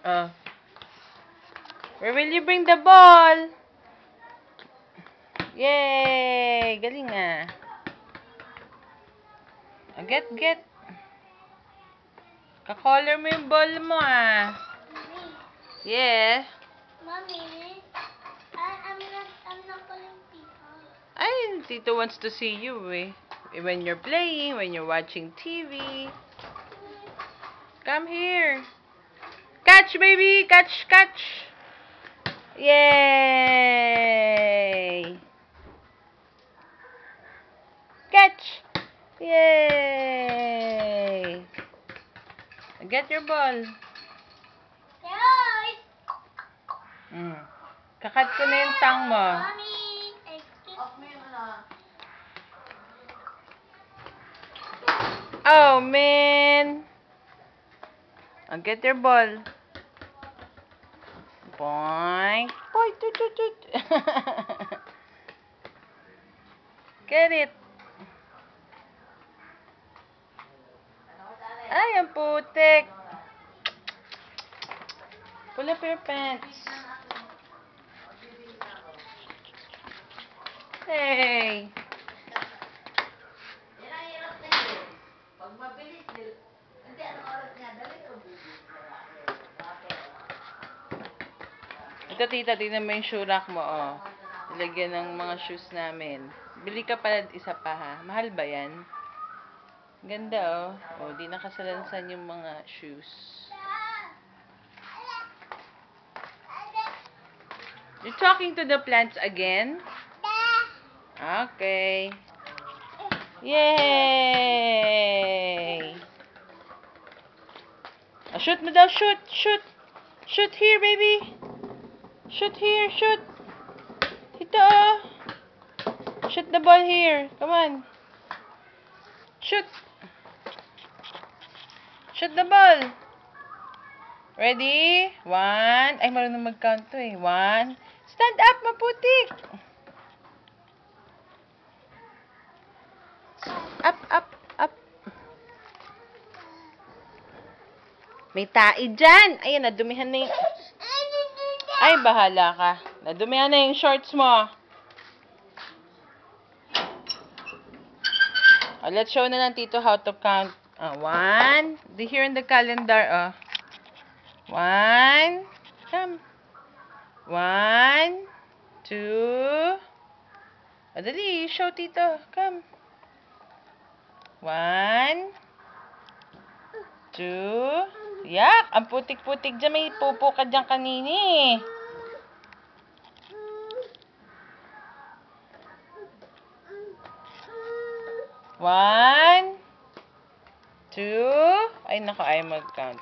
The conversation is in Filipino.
Oh. Where will you bring the ball? Yay! Galing ah. Oh, get. Ka-color mo yung ball mo ah. Yeah. Mommy, I'm not calling people. Ay, Tito wants to see you eh. When you're playing, when you're watching TV. Come here. Catch, baby! Catch! Yay! Catch! Yay! Get your ball. Guys! Kakat ko na yung tang mo. Mommy, excuse me. Oh, man! Get your ball. Boing. Boy, tut. Get it. Ay, ang putik. Pull up your pants. Hey. Ito, tita, tingnan mo yung shoe rack mo, oh. Ilagyan ng mga shoes namin. Bili ka pala isa pa, ha? Mahal ba yan? Ganda, oh. Oh, di nakasalansan yung mga shoes. You talking to the plants again? Okay. Yay! Oh, shoot mo daw, shoot! Shoot here, baby! Shoot here, shoot! Ito, oh! Shoot the ball here. Come on. Shoot! Shoot the ball! Ready? 1. Ay, marunong mag-count to eh. 1. Stand up, maputik! Up. May tae dyan. Ayan, nadumihan na yung... Ay, bahala ka. Nadumihan na yung shorts mo. Oh, let's show na lang Tito how to count. 1. Here in the calendar, 1. Come. 1, 2. Dali, show Tito. Come. 1, 2. Yak! Ang putik-putik dyan. May pupo ka dyan kanini. 1, 2. Ay, naku, ay mag-count.